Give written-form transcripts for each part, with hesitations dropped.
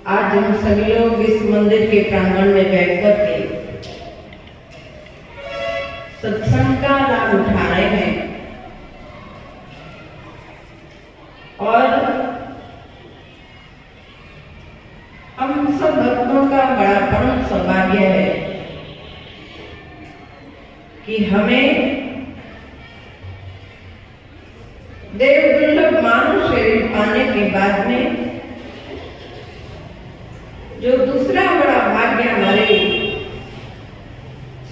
आज हम सभी लोग इस मंदिर के प्रांगण में बैठकर के सत्संग का लाभ उठा रहे हैं और हम सब भक्तों का बड़ा परम सौभाग्य है कि हमें देव दुर्लभ मानव शरीर पाने के बाद में जो दूसरा बड़ा भाग्य हमारे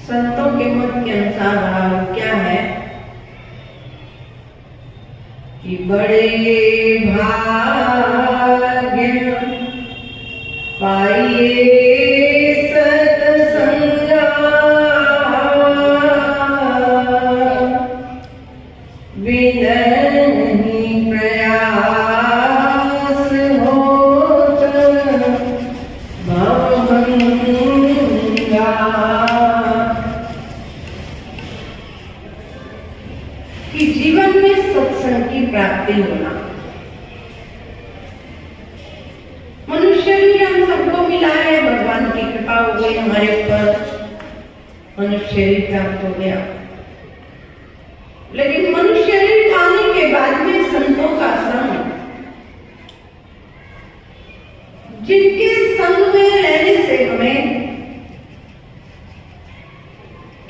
संतों के मत के अनुसार रहा वो क्या है कि बड़े भाग्य पाइए सत्संगा विनही प्रयास कि जीवन में सत्संग की प्राप्ति होना। मनुष्य शरीर हम सबको मिला है, भगवान की कृपा हो गई हमारे ऊपर, मनुष्य शरीर प्राप्त हो गया। लेकिन मनुष्य शरीर पाने के बाद में संतों का संग, जिनके संग में रहने से हमें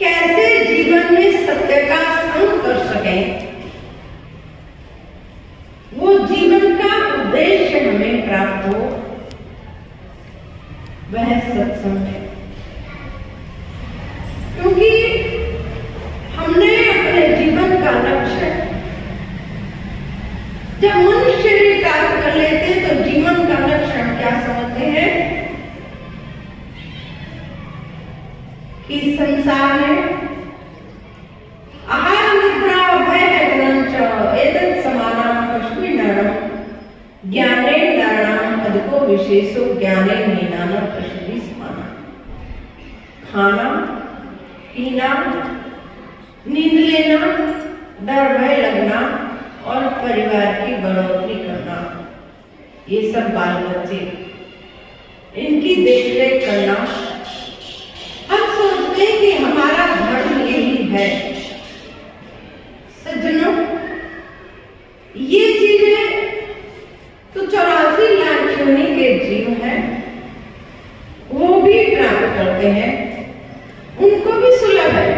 कैसे जीवन में सत्य का संग कर सके, वो जीवन का उद्देश्य हमें प्राप्त हो, वह सत्संग है। क्योंकि हमने अपने जीवन का लक्ष्य जब मनुष्य शरीर प्राप्त कर लेते हैं तो जीवन का लक्ष्य हम क्या समझते हैं कि संसार में आहार निद्रा भय ग्रंथ एतत् समानां पश्चिमी नरम ज्ञाने दारणं अधिको विशेषो ज्ञाने हीनाना पश्चिमी समाना। खाना पीना, नींद लेना, डर भय लगना और परिवार की बढ़ोतरी करना, ये सब बाल बच्चे, इनकी देखरेख करना, हम सोचते हैं कि हमारा धर्म यही है। सज्जनों, ये चीजें तो 84 लाख योनि के जीव हैं, वो भी प्राप्त करते हैं, उनको भी सुलभ है,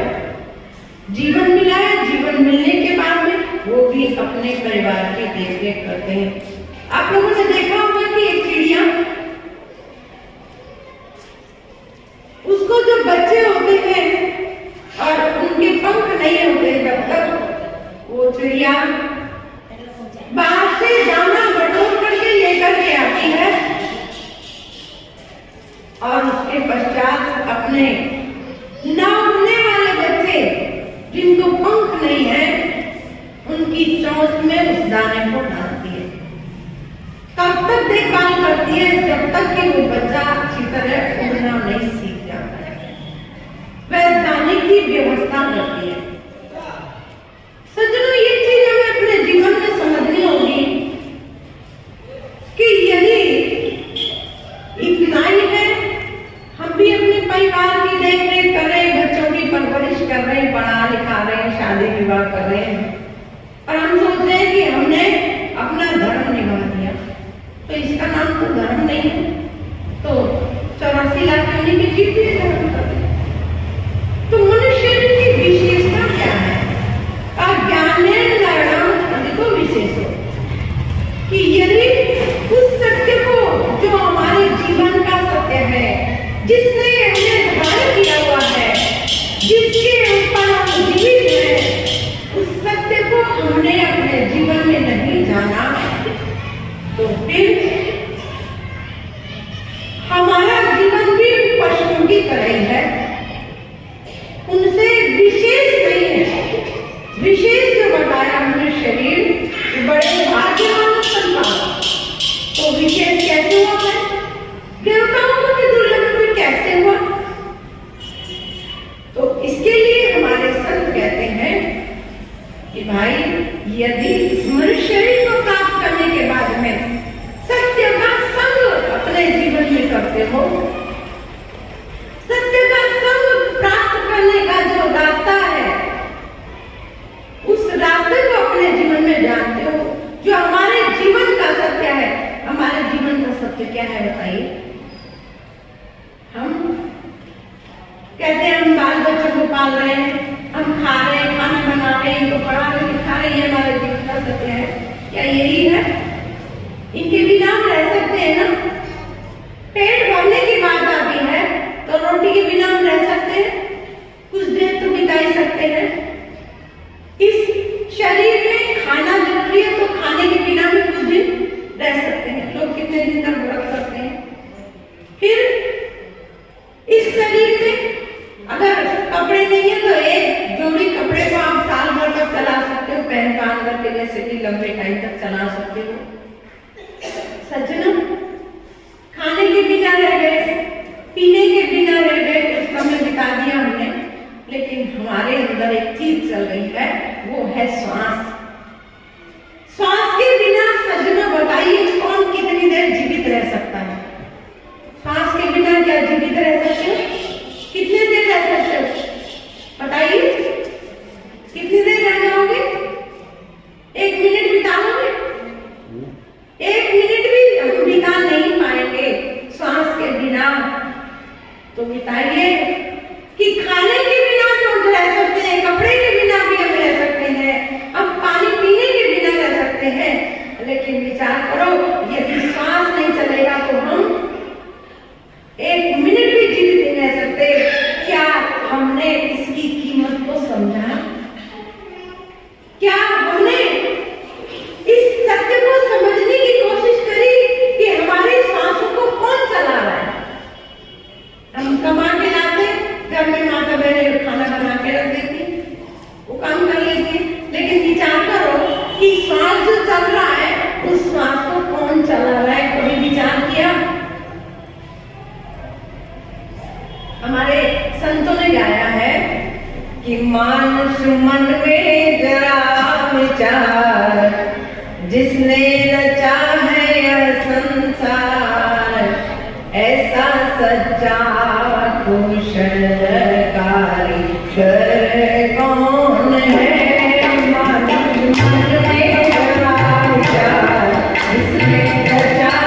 जीवन मिला है, जीवन मिलने के बाद में वो भी अपने परिवार की देखरेख करते हैं। आप लोगों ने देखा होगा कि एक चिड़िया, उसको जो बच्चे होते हैं और उनके पंख नहीं होते जब तक, वो चिड़िया बाहर से दाना बटोर करके लेकर के आती है और उसके पश्चात अपने न उड़ने वाले बच्चे जिनको पंख नहीं है उनकी चोंच में उस दाने को डालती है। तब तक देखभाल करती है जब तक कि वो बच्चा अच्छी तरह उड़ना नहीं सीख जाता है, वह दाने की व्यवस्था करती है। सज्जनों, ये चीज हमें अपने जीवन में समझनी होगी कि यदि इतना ही है, हम भी अपने परिवार की देखरेख कर रहे हैं, बच्चों की परवरिश कर रहे हैं, पढ़ा लिखा रहे हैं, शादी विवाह कर रहे हैं, और हम सोच रहे हैं कि हमने अपना धर्म निभा दिया, तो इसका नाम तो धर्म नहीं है, तो 84 लाख योनि के जीव भी धर्म कर रहे हैं। तो मनुष्य की विशेषता क्या है? अधिको विशेषो, कि यदि उस सत्य को जो हमारे जीवन का सत्य है, जिसने हमें धारण किया हुआ है, जिसके ऊपर हम जीवित हैं, उस सत्य को हमने अपने जीवन में नहीं जाना, तो फिर हमारा जीवन भी पशुओं की तरह ही है, उनसे विशेष नहीं है। विशेष जो बताया मनुष्य शरीर बड़े भाग्यवान संतान, तो विशेष कैसे हुआ है? देवताओं को भी दुर्लभ में कैसे हुआ? तो इसके लिए हमारे संत कहते हैं कि भाई, यदि मनुष्य शरीर को प्राप्त करने के बाद में सकते हो। सत्य का संग प्राप्त करने का जो रास्ता है, उस रास्ते को अपने जीवन में जानते हो। जो हमारे जीवन का सत्य है, हमारे जीवन का सत्य क्या है बताइए? हम कहते हैं हम बाल बच्चों को पाल रहे हैं, हम खा रहे हैं, खाना बना रहे हैं, इनको पढ़ा रहे हैं, लिखा रहे हैं, ये हमारे जीवन का सत्य है। क्या यही है? इनके बिना हम रह सकते हैं ना? पेट भरने की बात आती है तो रोटी के बिना हम रह सकते हैं? कुछ देर तो बिता ही सकते हैं। इस शरीर में खाना जरूरी है तो खाने के बिना भी कुछ दिन रह सकते हैं। लोग कितने दिन तक व्रत करते हैं। फिर इस शरीर में अगर कपड़े नहीं है तो एक जोड़ी कपड़े को आप साल भर तक चला सकते हो, पहन कान करके, जैसे कि लंबे टाइम तक चला सकते हो। सज्जनों, खाने के बिना रह गए, पीने के बिना रह गए, कुछ समय बिता दिया हमने, लेकिन हमारे अंदर एक चीज चल रही है, वो है श्वास। श्वास के बिना सज्जनों बताइए कौन कितनी देर जीवित रह सकता है? श्वास के बिना क्या जीवित रह सकते हो? कितने देर रह सकते हो बताइए? कितनी देर रह जाओगे? 1 मिनट बिता लोगे? 1 मिनट भी हम बिता नहीं पाएंगे श्वास के बिना। तो बताइए कि खाने के बिना तो रह सकते हैं, कपड़े के बिना भी हम रह सकते हैं, हम पानी पीने के बिना रह सकते हैं, लेकिन विचार करो यदि श्वास नहीं चलेगा तो हम 1 मिनट भी जीवित नहीं रह सकते। क्या हमने इसकी कीमत को समझा? क्या हमने इस सत्य को समझने की कोशिश करी कि हमारी सांसों को कौन चला रहा है? हम कमा के लाते, घर में माता बहनें खाना बना के रख देती, वो काम कर लेती, लेकिन विचार करो कि श्वास जो चल रहा है उस श्वास को कौन चला रहा है? कभी विचार किया? हमारे संतों ने गाया है कि मानुष मन में जरा विचार, जिसने रचा है यह संसार, ऐसा सच्चा कुशल कारीगर कौन है? मानुष मन में जरा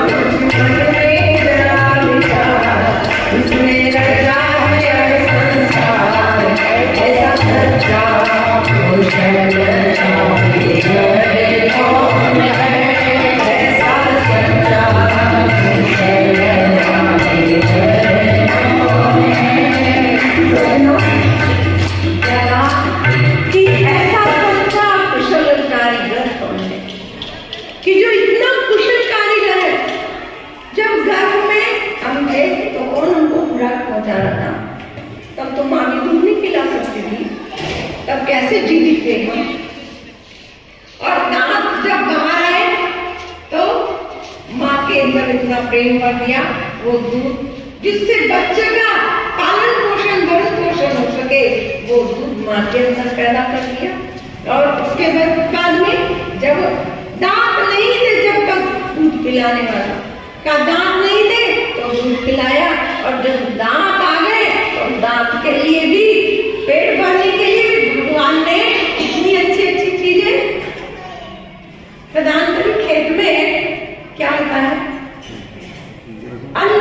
विचार, जिसने रचा है यह संसार, ऐसा सच्चा कैसे जीवित थे हम। और दांत जब बाहर आए तो माँ के अंदर इतना प्रेम भर दिया, वो दूध जिससे बच्चे का पालन पोषण भरण पोषण हो सके, वो दूध माँ के अंदर पैदा कर दिया। और उसके बाद में जब दांत नहीं थे, जब तक दूध पिलाने वाला का दांत नहीं थे तो दूध पिलाया, और जब दांत आ गए तो दांत के लिए भी, पेट भरने के लिए भी भगवान ने इतनी अच्छी अच्छी चीजें प्रदान करी। खेत में क्या होता है? अन्न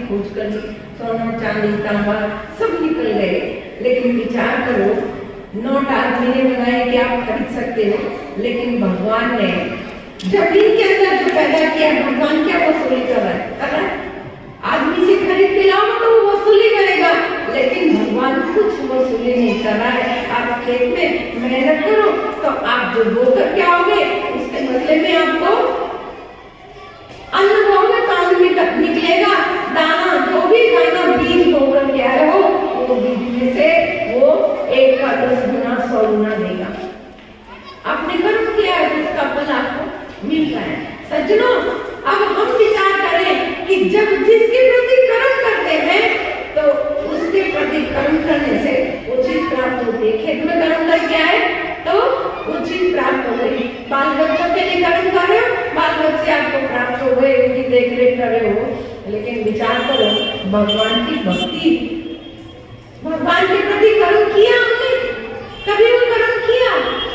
खोज कर ली, सोना चांदी तांबा सब निकल गए, लेकिन विचार करो, नोट आदमी ने बनाए कि आप खरीद सकते हो, लेकिन भगवान ने जमीन के अंदर जो पैदा किया, भगवान क्या वसूली कर रहा है? आदमी से खरीद के लाओ तो वो वसूली करेगा, लेकिन भगवान कुछ वसूली नहीं कर रहा है। आप खेत में मेहनत करो तो आप जो बोकर के आओगे उसके बदले में आपको अन्न बोगे तो अन्न निकलेगा, दाना जो भी दाना बीज बोकर के आए हो वो बीज में से वो 1 का 10 गुना 100 गुना देगा। आपने कर्म किया है तो उसका फल आपको मिल रहा है। सज्जनों, अब हम विचार करें कि जब जिसके प्रति कर्म करते हैं तो उसके प्रति कर्म करने से उचित प्राप्त होती है। खेत में कर्म करके आए तो उचित प्राप्त हो गई, बाल बच्चों के लिए कर्म कर रहे हो, बाल बच्चे आपको प्राप्त हो गए, उनकी देख रेख कर रहे हो, लेकिन विचार करो भगवान की भक्ति, भगवान के प्रति कर्म किया हमने, कभी वो कर्म किया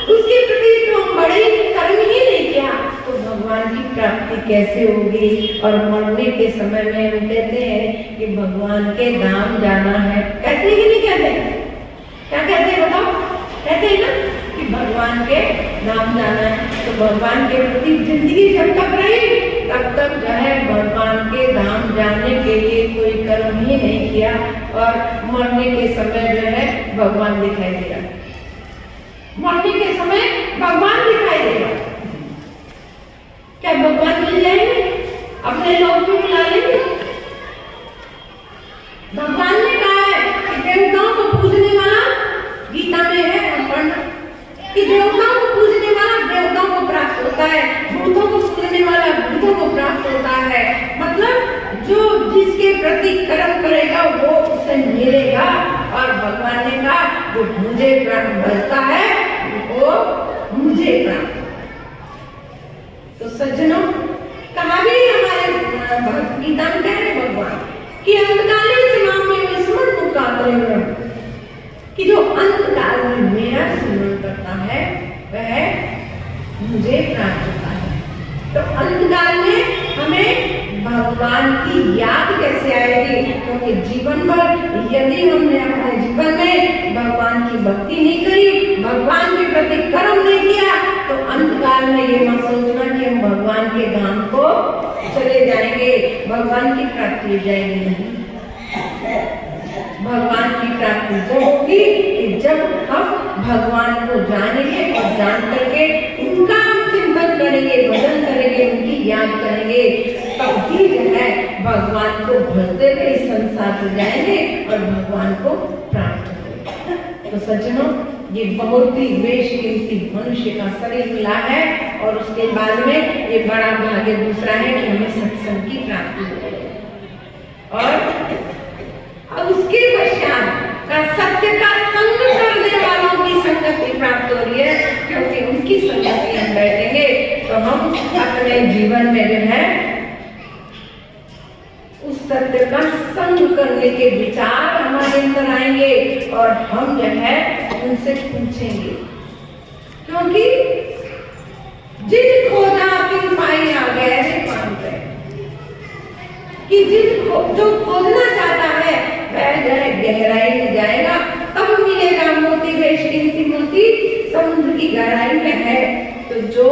उसके प्रति तो हम बड़े कर्म ही नहीं किया, तो भगवान की प्राप्ति कैसे होगी? और मरने के समय में हम कहते हैं कि भगवान के धाम जाना है, कहते हैं कि नहीं कहते? क्या कहते हैं बताओ? कहते हैं ना कि भगवान के धाम जाना है। तो भगवान के प्रति जिंदगी जब तक रही तब तक जो है भगवान के धाम जाने के लिए कोई कर्म ही नहीं किया, और मरने के समय जो है भगवान दिखाई दे रहा, मरने के समय भगवान दिखाई देगा। क्या भगवान मिल जाएंगे? अपने लोग को बुला लेंगे? भगवान ने कहा है कि देवताओं को पूजने वाला, गीता में है कि देवताओं को पूजने वाला देवताओं को प्राप्त होता है, भूतों को पूजने वाला भूतों को प्राप्त होता है। मतलब जो जिसके प्रति कर्म करेगा वो उसे मिलेगा। और भगवान ने कहा जो मुझे प्राप्त भजता है वो मुझे प्राप्त। तो सज्जनों, कहा भी हमारे भगवत गीता में कह रहे भगवान कि अंतकालीन समाम में विस्मरण मुक्का करेंगे, कि जो अंतकाल में मेरा स्मरण करता है वह मुझे प्राप्त होता है। तो अंतकाल में हमें भगवान की याद कैसे आएगी? क्योंकि जीवन भर यदि हमने अपने जीवन में भगवान की भक्ति नहीं करी, भगवान के प्रति कर्म नहीं किया, तो अंतकाल में ये मत सोचना कि हम भगवान के धाम को चले जाएंगे, भगवान की प्राप्ति हो जाएगी। नहीं, भगवान की प्राप्ति जब होगी कि जब हम भगवान को जानेंगे और जान करके उनका हम चिंतन करेंगे, भजन करेंगे, उनकी याद करेंगे, तब ही जो है भगवान को भजते हुए इस संसार से जाएंगे और भगवान को प्राप्त होंगे। तो सज्जनों, ये बहुत ही बेशकीमती मनुष्य का शरीर मिला है, और उसके बाद में ये बड़ा भाग्य दूसरा है कि हमें सत्संग की प्राप्ति हो। और अब उसके पश्चात का सत्य का संग करने वालों की संगति प्राप्त हो रही है, क्योंकि उनकी संगति हम बैठेंगे तो हम अपने जीवन में जो है उस सत्य का संग करने के विचार हमारे अंदर आएंगे, और हम जो है उनसे पूछेंगे, क्योंकि जिन खोजा तिन पाई आ गए रे पान गए, कि जो खोजना चाहता है वह जो है गहराई में जाएगा, तब मिलेगा मोती। बेशकीमती मोती समुद्र की गहराई में है। तो जो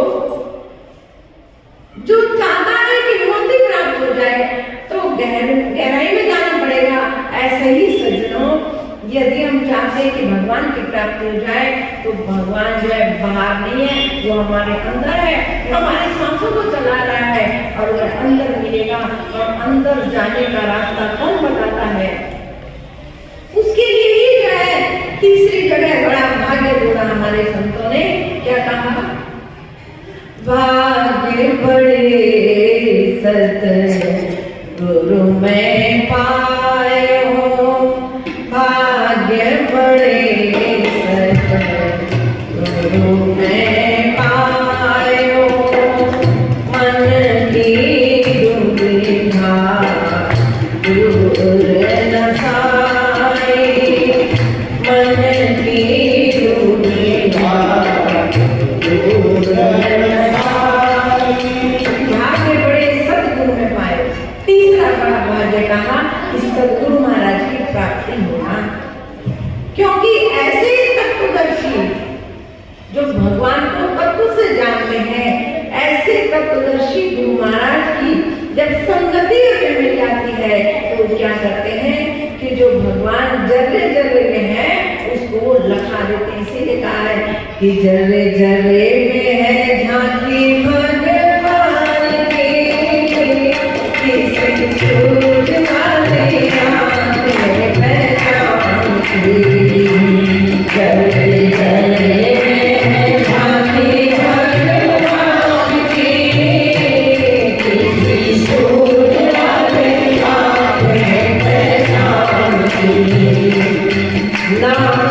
चाहता है कि मोती प्राप्त हो जाए तो गहराई में जाना पड़ेगा। ऐसे ही सज्जनों, यदि हम चाहते हैं कि भगवान की प्राप्ति हो जाए तो भगवान जो है बाहर नहीं है, वो हमारे अंदर है, हमारे सांसों को चला रहा है, और वह अंदर मिलेगा। और अंदर जाने का रास्ता कौन बताता है? उसके लिए ही जो है तीसरी जगह बड़ा भाग्य जोड़ा हमारे संतों ने। क्या कहा? भाग्य बड़े सतगुरु में पाए हो, भाग्य बड़े सतगुरु में पाए हो, मन की दुविधा दूर न जाए, मन की दुविधा दूर न जाए। भाग्य बड़े सतगुरु में पाए। तीसरा बड़ा भाग्य कहा कि सद्गुरु महाराज की प्राप्ति होना, क्योंकि ऐसे तत्वदर्शी जो भगवान को तत्व से जानते हैं, ऐसे तत्वदर्शी गुरु महाराज की जब संगति हमें मिल जाती है तो क्या करते हैं कि जो भगवान जर्रे जर्रे में है उसको वो लखा देते हैं। इसीलिए कहा है कि जर्रे जर्रे में है झांकी भगवान की, किसी सूझ वाले आंखें पहचान की। जर्रे जर्रे में है झांकी भगवान की, किसी सूझ वाले आंखें पहचान की। नाम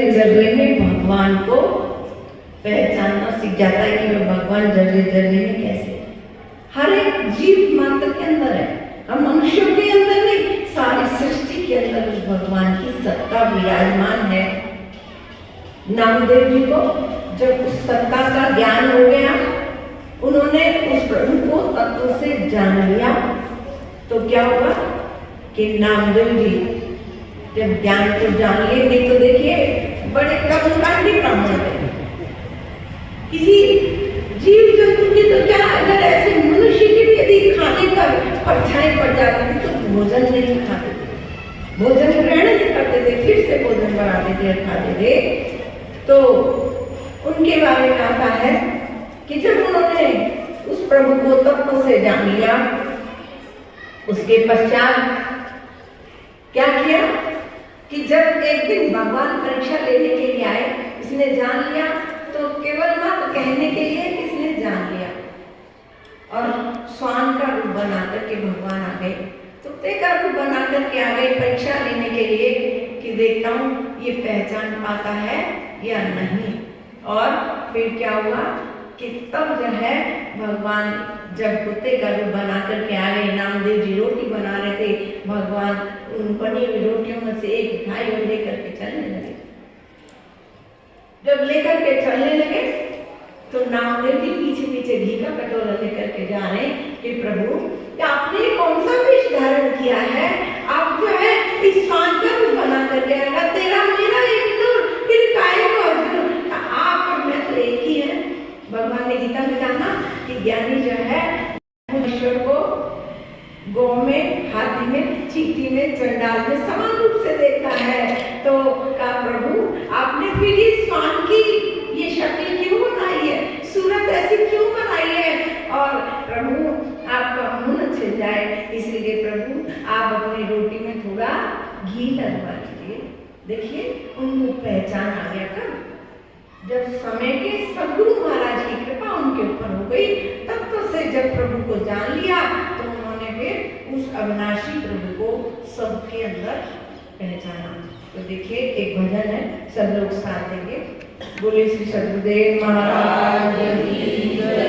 जर्रे में भगवान को पहचानना सीख जाता है कि वह भगवान जर्रे जर्रे में कैसे। हर एक जीव मात्र के अंदर है, हम मनुष्यों के अंदर नहीं, सारी सृष्टि के अंदर उस भगवान की सत्ता विराजमान है। नामदेव जी को जब उस सत्ता का ज्ञान हो गया, उन्होंने उस प्रभु को तत्व से जान लिया, तो क्या हुआ कि नामदेव जी जब ज्ञान को जान लिए, नहीं तो देखिए बड़े कर्मकांडी ब्राह्मण थे। किसी जीव जंतु की तो क्या, अगर ऐसे मनुष्य की भी यदि खाने पर परछाई पड़ जाती थी तो भोजन नहीं खाते थे, भोजन ग्रहण नहीं करते थे, फिर से भोजन बनाते थे और खाते थे। तो उनके बारे में आता है कि जब उन्होंने उस प्रभु को तत्व से जान लिया, उसके पश्चात क्या किया कि जब एक दिन भगवान परीक्षा लेने के लिए आए, इसने जान लिया, तो केवल मात्र कहने के लिए किसने जान लिया, और स्वान का रूप बना करके भगवान आ गए, कुत्ते का रूप बना करके आ गए परीक्षा लेने के लिए कि देखता हूँ ये पहचान पाता है या नहीं। और फिर क्या हुआ कि तब जो है भगवान जब कुत्ते का रूप बना करके आ गए, नामदेव जी रोटी बना रहे थे, भगवान उन बनी हुई रोटियों में से एक खाई और लेकर के चलने लगे। जब लेकर के चलने लगे तो नामदेव जी पीछे पीछे घी का कटोरा लेकर के जा रहे हैं कि प्रभु आपने कौन सा वेश धारण किया है, आप जो है इस स्वान का रूप बना करके आएगा, तेरा मेरा एक नूर, फिर काय को अर्जुन, आप और मैं तो एक ही है। भगवान ने गीता में कहा कि ज्ञानी जो है ईश्वर को गौ में, हाथी में, चींटी में, चंडाल में समान रूप से देखता है। तो कहा प्रभु आपने फिर इस स्वान की ये शक्ल क्यों बनाई है, सूरत ऐसी क्यों बनाई है, और प्रभु आपका मुंह न छिल जाए, इसलिए प्रभु आप अपनी रोटी में थोड़ा घी लगवा लीजिए। देखिए उनको पहचान आ गया कब, जब समय के सद्गुरु महाराज की कृपा उनके ऊपर हो गई, तत्व से जब प्रभु को जान लिया तो उन्होंने फिर उस अविनाशी प्रभु को सबके अंदर पहचाना। तो देखिए एक भजन है, सब लोग साथ देंगे। बोले श्री सतगुरुदेव महाराज की जय।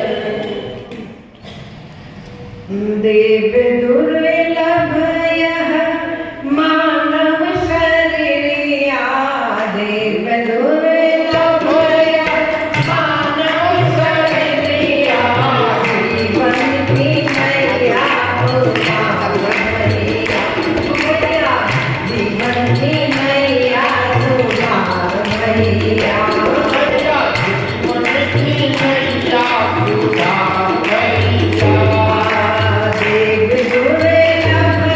देव दुर्लभ यह मानव शरीरिया, देव दुर्लभ यह मानव शरीरिया, जीवन की मैया उधार भैया, जीवन की मैया उधार भैया, जीवन की मैया उधार भैया। देव दुर्लभ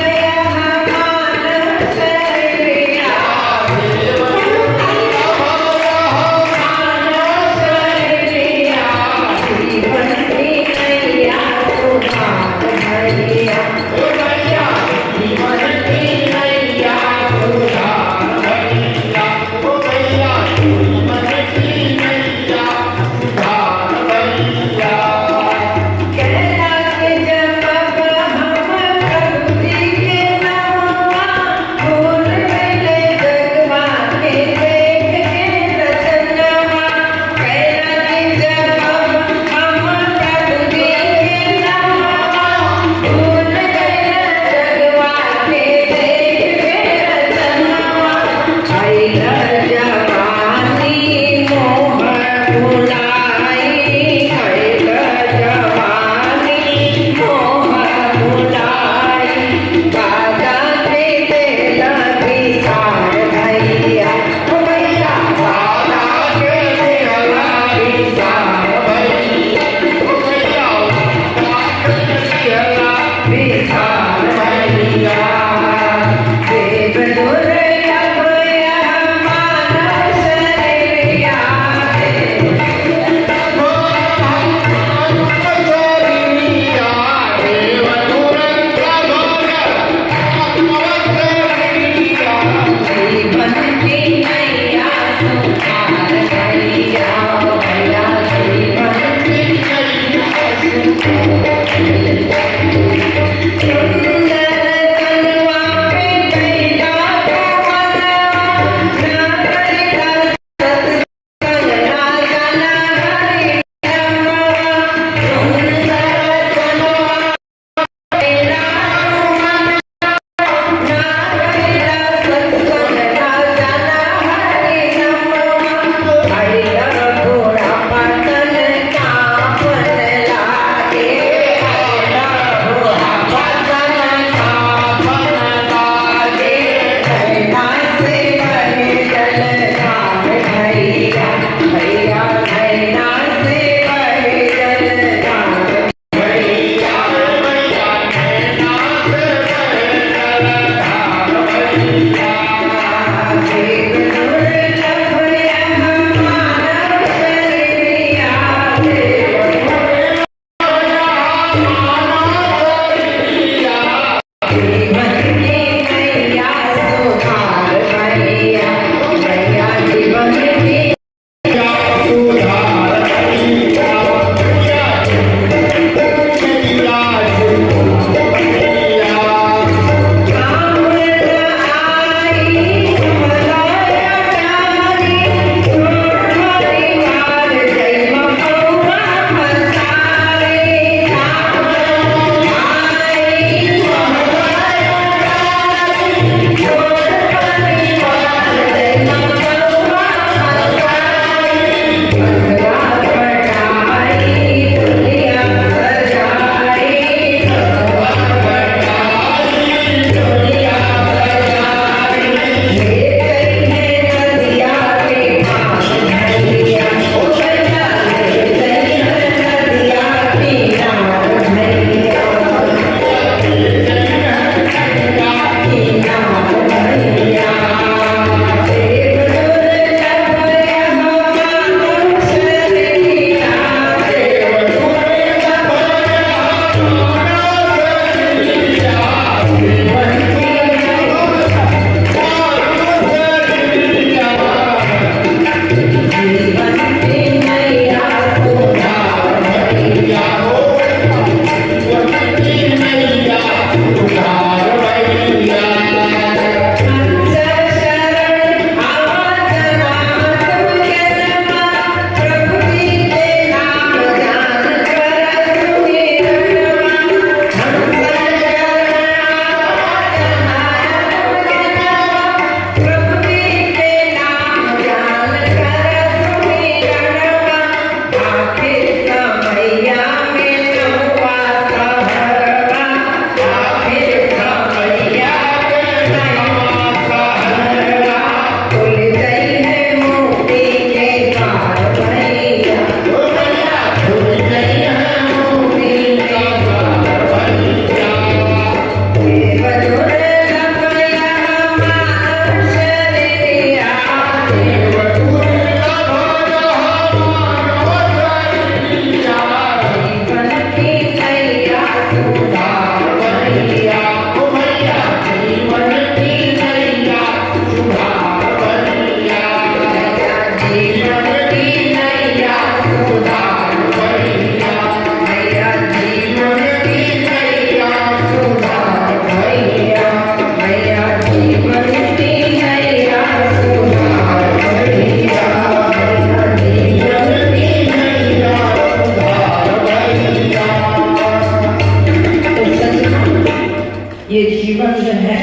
जीवन जो है,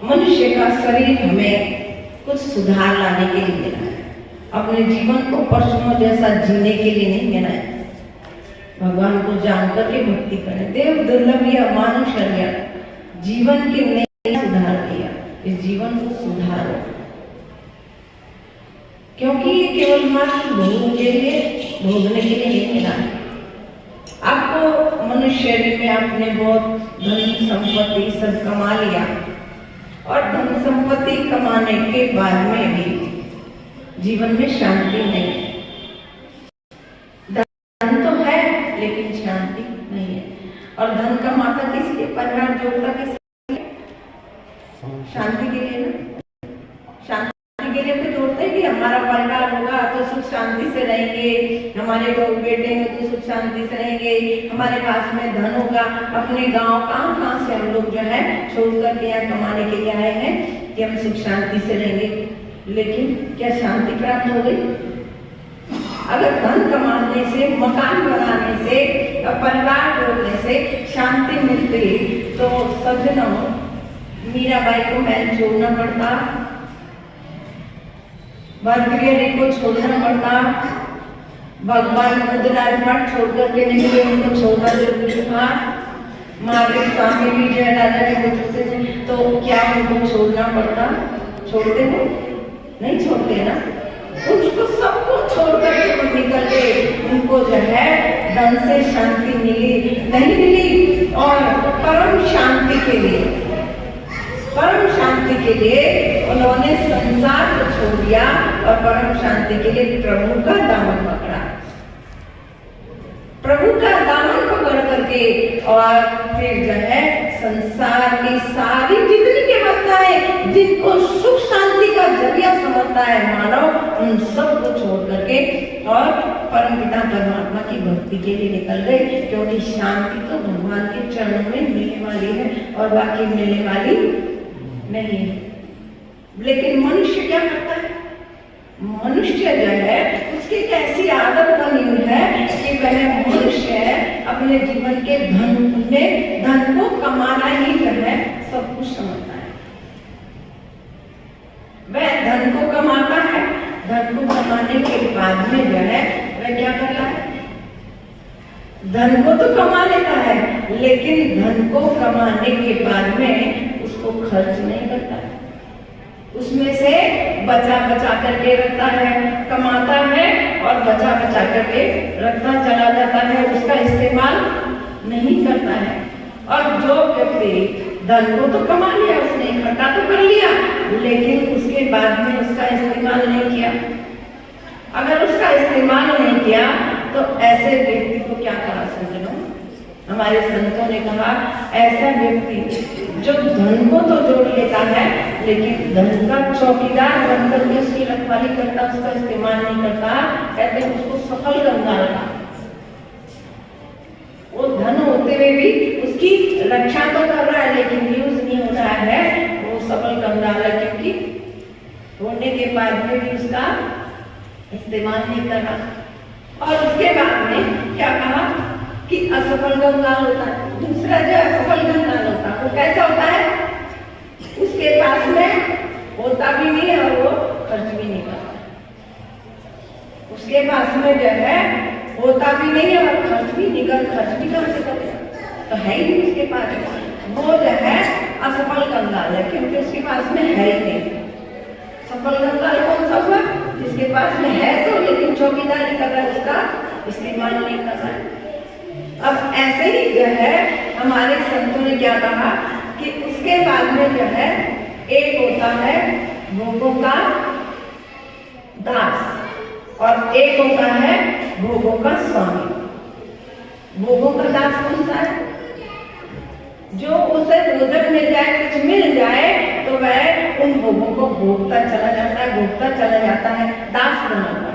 मनुष्य का शरीर हमें कुछ सुधार लाने के लिए मिला है, अपने जीवन को पशुओं जैसा जीने के लिए नहीं मिला है। भगवान को जानकर के भक्ति करें। देव दुर्लभ या मानव शरीर जीवन के नए सुधार किया, इस जीवन को सुधारो, क्योंकि ये केवल मात्र भोग के लिए, भोगने के लिए नहीं मिला है। आपको मनुष्य शरीर में आपने बहुत धन संपत्ति सब कमा लिया, और धन संपत्ति कमाने के बाद में भी जीवन में शांति नहीं। धन तो है लेकिन शांति नहीं है। और धन कमाता किसके, परिवार जोड़ता किसके, शांति के लिए ना। शांति के लिए तो जोड़ते हैं कि हमारा परिवार होगा तो सुख शांति से रहेंगे, हमारे लोग बेटे हैं तो सुख शांति से रहेंगे, हमारे पास में धन होगा। अपने गांव कहाँ से हम लोग जो है छोड़ करके यहाँ कमाने के लिए आए हैं कि हम सुख शांति से रहेंगे, लेकिन क्या शांति प्राप्त हो गई? अगर धन कमाने से, मकान बनाने से, परिवार जोड़ने से शांति मिलती तो सज्जनों, मीराबाई को महल छोड़ना पड़ता, भर्तृहरि को छोड़ना पड़ता, भगवान बुद्धराज छोड़ करके निकले, उनको छोड़ना जरूरी था। महावीर स्वामी भी जय राजा के पुत्र से, तो क्या उनको छोड़ना पड़ता? छोड़ते हो? नहीं छोड़ते ना। उसको सबको छोड़ करके निकल गए। उनको जो है धन से शांति मिली नहीं मिली, और परम शांति के लिए, परम शांति के लिए उन्होंने संसार को छोड़ दिया और परम शांति के लिए प्रभु का दामन पकड़ा। प्रभु का दामन पकड़ करके और फिर जो है संसार की सारी जितनी व्यवस्थाएं जिनको सुख शांति का जरिया समझता है मानव, उन सबको छोड़ करके और परमपिता परमात्मा की भक्ति के लिए निकल गए, क्योंकि शांति तो भगवान के चरणों में मिलने वाली है और बाकी मिलने वाली नहीं है। लेकिन मनुष्य क्या करता है? मनुष्य जो है उसकी कैसी आदत बनी हुई है कि वह मनुष्य अपने जीवन के धन को कमाना ही जो है सब कुछ समझता है। वह धन को कमाता है, धन को कमाने के बाद में जो है वह क्या करता है? धन को तो कमा लेता है, लेकिन धन को कमाने के बाद में उसको खर्च नहीं करता है, उसमें से बचा बचा करके रखता है, कमाता है और बचा बचा करके रखता चला जाता है, उसका इस्तेमाल नहीं करता है। और जो व्यक्ति धन को तो कमा लिया, उसने इकट्ठा तो कर लिया, लेकिन उसके बाद में उसका इस्तेमाल नहीं किया। अगर उसका इस्तेमाल नहीं किया तो ऐसे व्यक्ति को क्या करा सज्जनों? हमारे संतों ने कहा, ऐसा व्यक्ति जो धन को तो जोड़ लेता है लेकिन धन का चौकीदार बनकर के उसकी रखवाली करता, उसका इस्तेमाल नहीं करता, कहते हैं उसको सफल कंगाल का। वो धन होते हुए भी उसकी रक्षा तो कर रहा है लेकिन यूज नहीं हो रहा है, वो सफल कंगाल है, क्योंकि होने के बाद में भी उसका इस्तेमाल नहीं कर रहा। और उसके बाद में क्या कहा कि असफल कंगाल होता है। दूसरा जो असफल कंगाल होता है वो कैसा होता है? उसके पास में होता भी नहीं है और वो खर्च भी नहीं करता। उसके पास में जो है होता भी नहीं है और खर्च भी नहीं कर, खर्च भी कर सकता तो है ही नहीं उसके पास। वो जो है असफल कंगाल है, क्योंकि उसके पास में है ही नहीं। सफल कंगाल कौन सा हुआ? जिसके पास में है तो, लेकिन चौकीदारी कर रहा है, उसका इस्तेमाल नहीं कर रहा है। अब ऐसे ही जो है हमारे संतों ने क्या कहा कि उसके बाद में जो है एक होता है भोगों का दास और एक होता है भोगों का स्वामी। भोगों का दास कौन सा है? जो उसे रोजक मिल जाए, कुछ मिल जाए तो वह उन भोगों को भोगता चला जाता है, भोगता चला जाता है, दास बना हुआ।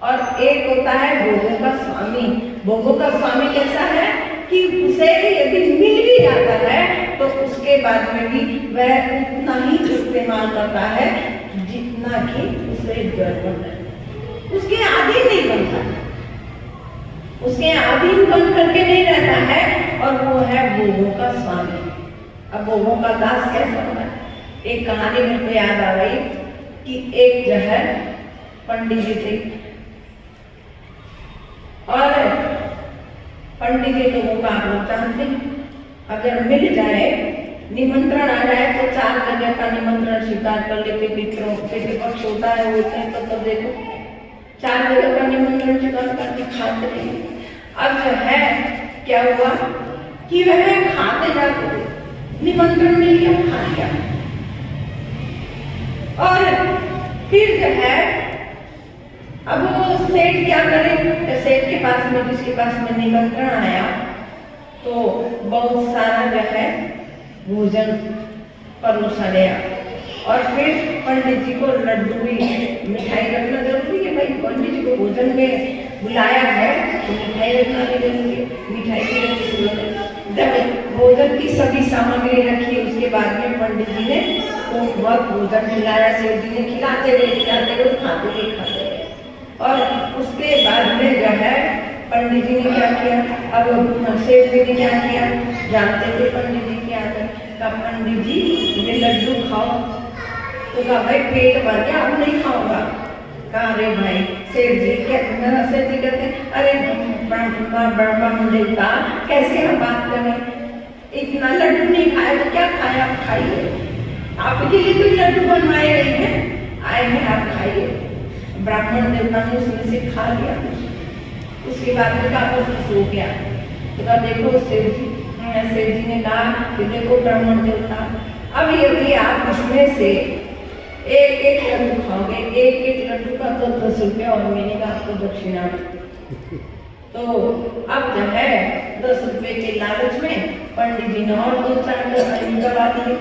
और एक होता है भोगों का स्वामी। भोगों का स्वामी कैसा है कि उसे यदि मिल भी जाता है तो उसके बाद में भी वह उतना ही इस्तेमाल करता है जितना कि उसे जरूरत है, उसके आदि नहीं बनता। उसके अधीन बन करके नहीं रहता है, और वो है भोगों का स्वामी। अब भोगों का दास कैसा होगा? एक कहानी मेरे को याद आ गई कि एक जो है पंडित जी थे, और पंडित जी लोगों का आप लोग जानते हैं, अगर मिल जाए, निमंत्रण आ जाए तो 4 जगह का निमंत्रण स्वीकार कर लेते। पितरों पितृपक्ष होता है, होते हैं तो देखो 4 जगह का निमंत्रण स्वीकार करके खाते रहे। अब जो है क्या हुआ कि वह खाते जाते थे, निमंत्रण मिल गया, खा लिया, और फिर जो है अब वो सेठ क्या करे, सेठ के पास में, जिसके पास में निमंत्रण आया, तो बहुत सारा जो है भोजन परोसा गया, और फिर पंडित जी को लड्डू भी, मिठाई रखना जरूरी है भाई, पंडित जी को भोजन में बुलाया है तो मिठाई रखना भी जरूरी है, मिठाई की रखी। जब भोजन की सभी सामग्री रखी, उसके बाद में पंडित जी ने तो बहुत भोजन खिलाया, सेठ जी ने खिलाते गए, खाते गए, और उसके बाद में जो है पंडित जी ने क्या किया, अब सेठ जी ने क्या किया, जानते थे पंडित जी के आकर, कहा पंडित जी ये लड्डू खाओ, तो कहा भाई पेट भर गया, अब नहीं खाऊंगा। कहा अरे भाई सेठ जी, क्या मेरा सेठ जी कहते, अरे ब्रह्मा देवता कैसे हम बात करें, इतना लड्डू नहीं खाया तो क्या खाया, आप खाइए, आपके लिए तो लड्डू बनवाए गए हैं, आए हैं आप खाइए। ब्राह्मण देवता ने उसमें से खा लिया, उसके बाद में कहा सो गया। तो कहा देखो सेठ जी ने कहा कि देखो ब्राह्मण देवता, अब यदि आप उसमें से एक लड्डू खाओगे, एक लड्डू का 10 रुपया और महीने का आपको दक्षिणा, तो अब जो है 10 रुपए के लालच में पंडित जी ने और 2-4 दबा दिए,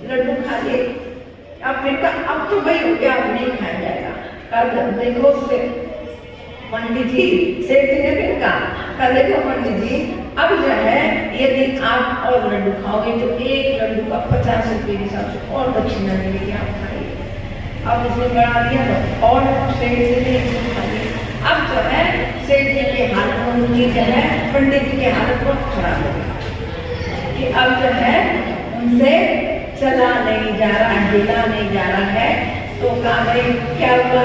लड्डू खा लिए। अब फिर अब तो भाई हो गया, अब नहीं खाया जाएगा। अब देखो पंडित जी, सेठ जी ने फिर कहा देखो पंडित जी, अब जो है यदि आप और लड्डू खाओगे तो एक लड्डू का 50 रुपए के हिसाब से और दक्षिणा मिलेगी, आप खाइए। अब उसने बढ़ा दिया तो और सेठ जी ने खा लिया। अब जो है सेठ जी के हालत, उनकी जो है पंडित जी की हालत बहुत खराब हो गई कि अब जो है उनसे चला नहीं जा रहा, हिला नहीं जा रहा है। तो कहा भाई क्या हुआ,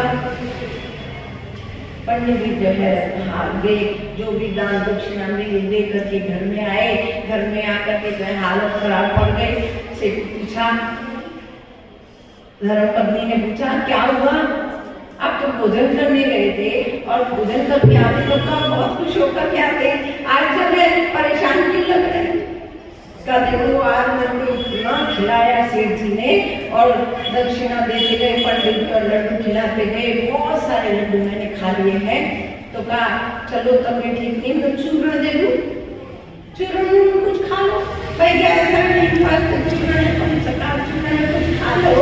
पंडित जी जो है हार गए, जो भी दान दक्षिणा मिली दे करके घर में आए, घर में आकर के जो है हालत खराब पड़ गई। से पूछा, धर्मपत्नी ने पूछा क्या हुआ, आप तो भोजन करने गए थे और भोजन करके आते तो बहुत खुश होकर के आते, आज जब है परेशान क्यों लग रहे हैं? का देखो आज मेरे को इतना खिलाया सेठ जी ने, और दक्षिणा देते गए, पंडित को लड्डू खिलाते गए, बहुत सारे लड्डू मैंने खा लिए हैं। तो कहा चलो तबीयत ठीक नहीं तो चूर्ण दे दूं, चूर्ण में कुछ खा लो भाई, गैस नहीं फल चूर्ण है, चूर्ण में कुछ खा लो,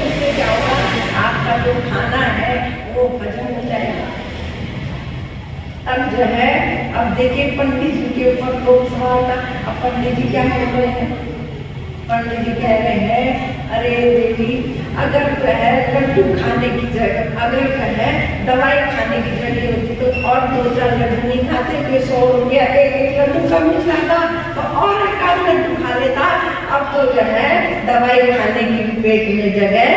उससे क्या होगा आपका जो खाना है वो हजम हो जाएगा। अब जो है अब देखिए पंडित जी के ऊपर लोग सवाल था। अब पंडित जी क्या बोल रहे हैं, पंडित जी कह रहे हैं अरे देवी, अगर जो है लड्डू खाने की जगह, अगर जो है दवाई खाने की जगह होती तो और 2-4 लड्डू नहीं खाते, तो 100 रुपया एक लड्डू कम मिल जाता तो और एक आध लड्डू खा लेता। अब तो जो है दवाई खाने की पेट में जगह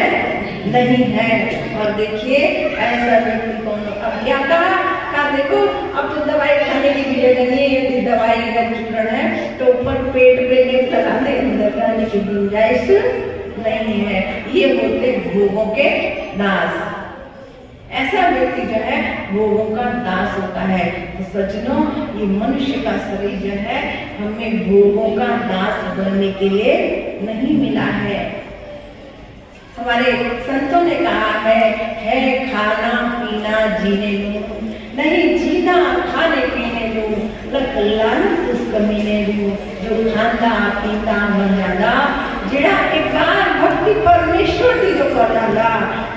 नहीं है। और देखिए ऐसा व्यक्ति कौन, अब क्या कहा देखो अब तो दवाई खाने की भी जगह नहीं है, यदि दवाई का चूर्ण है तो ऊपर पेट पे लेप लगाने, अंदर जाने की गुंजाइश नहीं है। ये होते भोगों के दास। ऐसा व्यक्ति जो है भोगों का दास होता है। तो सज्जनों, ये मनुष्य का शरीर जो है हमें भोगों का दास बनने के लिए नहीं मिला है। हमारे संतों ने कहा है खाना पीना जीने दो, नहीं जीना खाने पीने दो, लख लानत उस कमीने दो, जो खांदा पीता मर जादा, जेड़ा एक बार भक्ति परमेश्वर की जो कर डाला,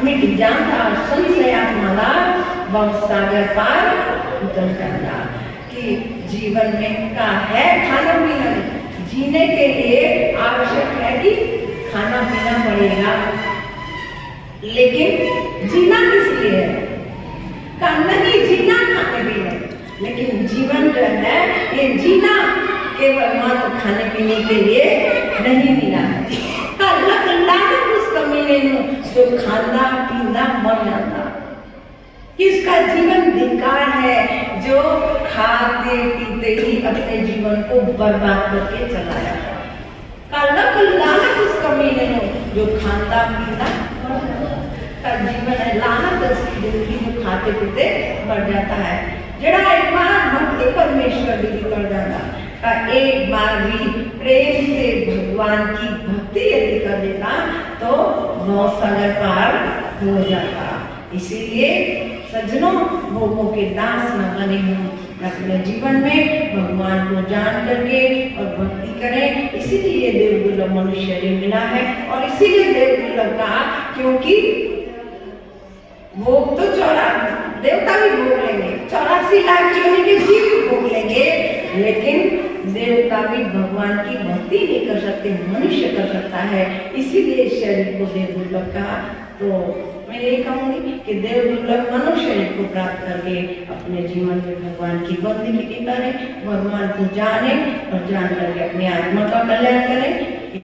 मिट जाता संशय आत्माला, बहुत सागर पार उतर जाता। कि जीवन में का है खाना पीना, जीने के लिए आवश्यक है कि खाना पीना पड़ेगा, लेकिन जीना किस लिए है? नहीं जीना खाने पीने, लेकिन जीवन जीवन जो है ये जीना केवल मात्र खाने पीने के लिए नहीं मिला है। लानत उस कमीने जो खाना पीना मर जाता, किसका जीवन धिक्कार है जो खाते पीते ही अपने जीवन को बर्बाद करके चला जाता। लानत उस कमीने जो खाता पीता का जीवन है, लानत उसकी जिंदगी जो खाते पीते मर जाता है। जड़ा एक बार भक्ति परमेश्वर दी कर जाता का एक बार भी प्रेम से भगवान की भक्ति यदि कर लेता तो बहुत सागर पार हो जाता। इसीलिए सज्जनों, भोगों के दास न बने हों, अपने जीवन में भगवान को जान करके और भक्ति करें। इसीलिए देवदुर्लभ मनुष्य मिला है और इसीलिए देवदुर्लभ कहा, क्योंकि भोग तो देवता भी भोग लेंगे, 84 लाख योनि के जीव भी भोग लेंगे, लेकिन देवता भी भगवान की भक्ति नहीं कर सकते, मनुष्य कर सकता है। इसीलिए इस शरीर को देवदुर्लभ कहा। तो मैं यही कहूंगी कि देवदुर्लभ मनुष्य शरीर को प्राप्त करके अपने जीवन में भगवान की बंदगी करें, भगवान को जाने और जान करके अपनी आत्मा का कल्याण करें।